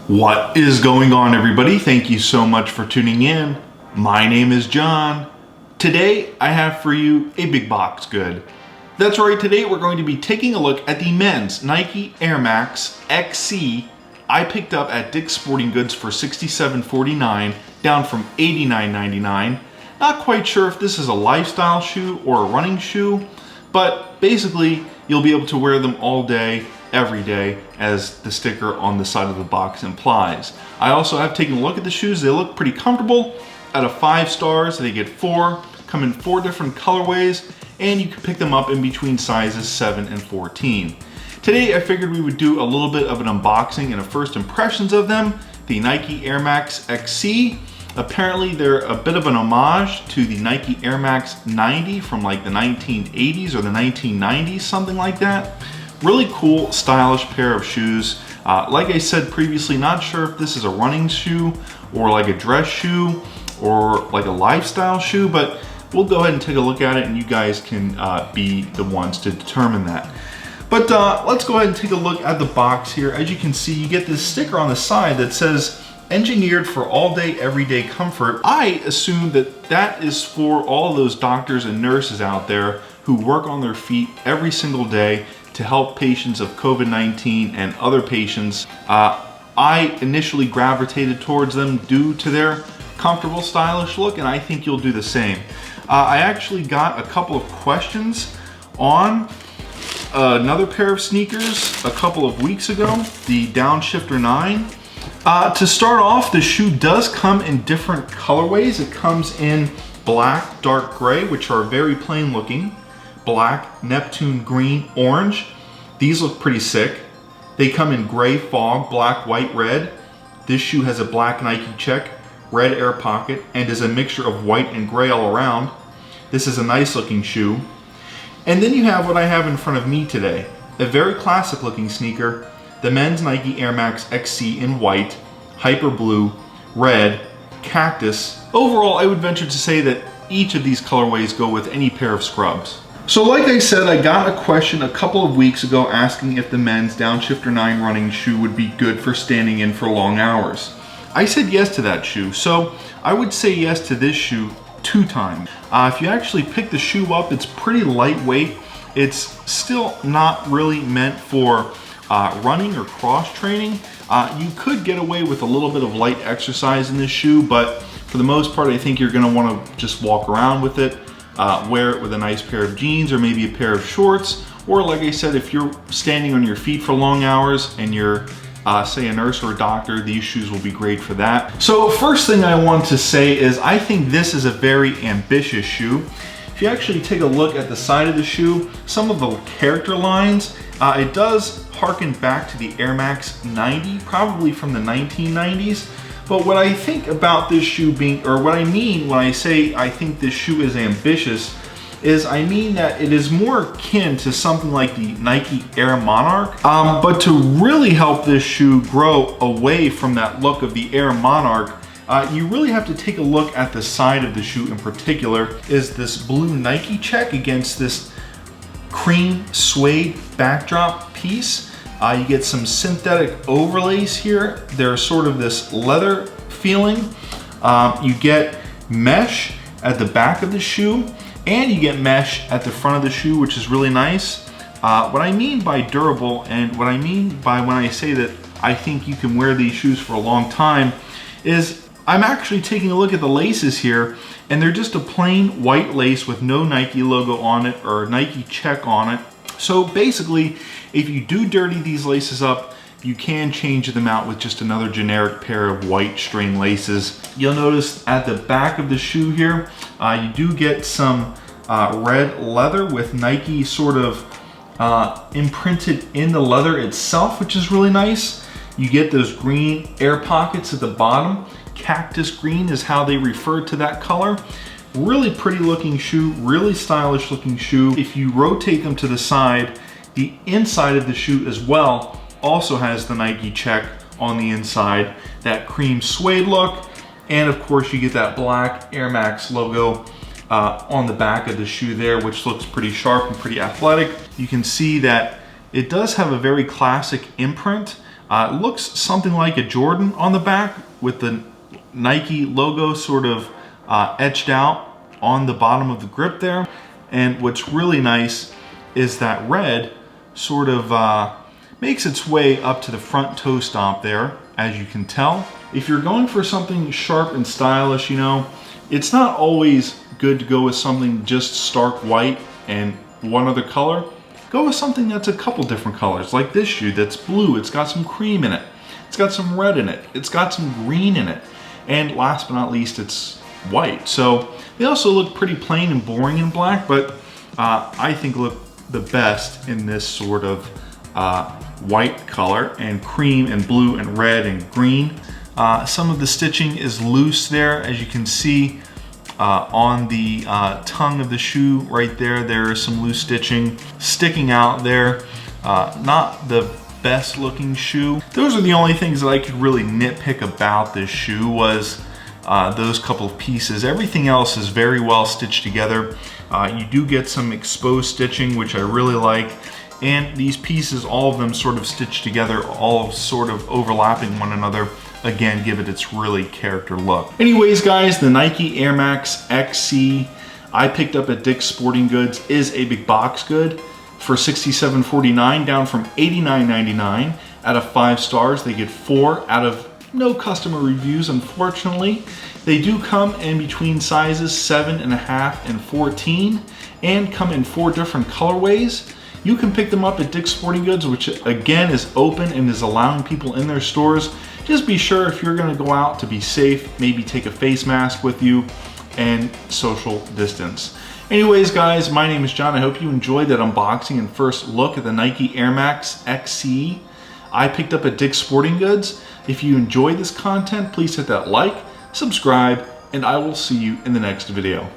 What is going on, everybody? Thank you so much for tuning in. My name is John. Today I have for you a big box good. That's right, today we're going to be taking a look at the men's Nike Air Max Excee I picked up at Dick's Sporting Goods for $67.49, down from $89.99. Not quite sure if this is a lifestyle shoe or a running shoe, but basically you'll be able to wear them all day, every day, as the sticker on the side of the box implies. I also have taken a look at the shoes. They look pretty comfortable. Out of 5 stars, they get 4, come in 4 different colorways, and you can pick them up in between sizes 7 and 14. Today I figured we would do a little bit of an unboxing and a first impressions of them, the Nike Air Max Excee. Apparently they're a bit of an homage to the Nike Air Max 90 from like the 1980s or the 1990s, something like that. Really cool, stylish pair of shoes. Like I said previously, not sure if this is a running shoe or like a dress shoe or like a lifestyle shoe, but we'll go ahead and take a look at it and you guys can be the ones to determine that. But let's go ahead and take a look at the box here. As you can see, you get this sticker on the side that says, engineered for all day, everyday comfort. I assume that that is for all those doctors and nurses out there who work on their feet every single day to help patients of COVID-19 and other patients. I initially gravitated towards them due to their comfortable, stylish look, and I think you'll do the same. I actually got a couple of questions on another pair of sneakers a couple of weeks ago, the Downshifter 9. To start off, the shoe does come in different colorways. It comes in black, dark gray, which are very plain looking, black, Neptune green, orange. These look pretty sick. They come in gray fog, black, white, red. This shoe has a black Nike check, red air pocket, and is a mixture of white and gray all around. This is a nice looking shoe. And then you have what I have in front of me today, a very classic looking sneaker, the men's Nike Air Max Excee in white, hyper blue, red, cactus. Overall, I would venture to say that each of these colorways go with any pair of scrubs. So like I said, I got a question a couple of weeks ago asking if the men's Downshifter 9 running shoe would be good for standing in for long hours. I said yes to that shoe, so I would say yes to this shoe 2 times. If you actually pick the shoe up, it's pretty lightweight. It's still not really meant for running or cross training. You could get away with a little bit of light exercise in this shoe, but for the most part, I think you're gonna wanna just walk around with it, wear it with a nice pair of jeans or maybe a pair of shorts, or like I said, if you're standing on your feet for long hours and you're say a nurse or a doctor, these shoes will be great for that. So first thing I want to say is I think this is a very ambitious shoe. If you actually take a look at the side of the shoe, some of the character lines, it does harken back to the Air Max 90, probably from the 1990s. But what I think about this shoe being, or what I mean when I say I think this shoe is ambitious, is I mean that it is more akin to something like the Nike Air Monarch. But to really help this shoe grow away from that look of the Air Monarch, you really have to take a look at the side of the shoe in particular. Is this blue Nike check against this cream suede backdrop piece. You get some synthetic overlays here. They're sort of this leather feeling. You get mesh at the back of the shoe, and you get mesh at the front of the shoe, which is really nice. What I mean by durable, and what I mean by when I say that I think you can wear these shoes for a long time, is I'm actually taking a look at the laces here, and they're just a plain white lace with no Nike logo on it or Nike check on it. So basically, if you do dirty these laces up, you can change them out with just another generic pair of white string laces. You'll notice at the back of the shoe here, you do get some red leather with Nike sort of imprinted in the leather itself, which is really nice. You get those green air pockets at the bottom. Cactus green is how they refer to that color. Really pretty looking shoe, really stylish looking shoe. If you rotate them to the side, the inside of the shoe as well also has the Nike check on the inside, that cream suede look, and of course you get that black Air Max logo on the back of the shoe there, which looks pretty sharp and pretty athletic. You can see that it does have a very classic imprint It looks something like a Jordan on the back with the Nike logo sort of etched out on the bottom of the grip there. And what's really nice is that red sort of makes its way up to the front toe stomp there, as you can tell. If you're going for something sharp and stylish, you know, it's not always good to go with something just stark white and one other color. Go with something that's a couple different colors, like this shoe that's blue. It's got some cream in it. It's got some red in it. It's got some green in it. And last but not least, it's white. So they also look pretty plain and boring in black, but I think look the best in this sort of white color and cream and blue and red and green. Some of the stitching is loose there, as you can see. On the tongue of the shoe right there, there is some loose stitching sticking out there. Not the best looking shoe. Those are the only things that I could really nitpick about this shoe, was those couple of pieces. Everything else is very well stitched together. You do get some exposed stitching, which I really like. And these pieces, all of them sort of stitched together, all sort of overlapping one another. Again, give it its really character look. Anyways, guys, the Nike Air Max Excee I picked up at Dick's Sporting Goods is a big box good for $67.49, down from $89.99. Out of 5 stars, they get 4 out of no customer reviews, unfortunately. They do come in between sizes 7.5 and 14, and come in 4 different colorways. You can pick them up at Dick's Sporting Goods, which again is open and is allowing people in their stores. Just be sure, if you're gonna go out, to be safe, maybe take a face mask with you and social distance. Anyways, guys, my name is John. I hope you enjoyed that unboxing and first look at the Nike Air Max Excee I picked up at Dick's Sporting Goods. If you enjoy this content, please hit that like, subscribe, and I will see you in the next video.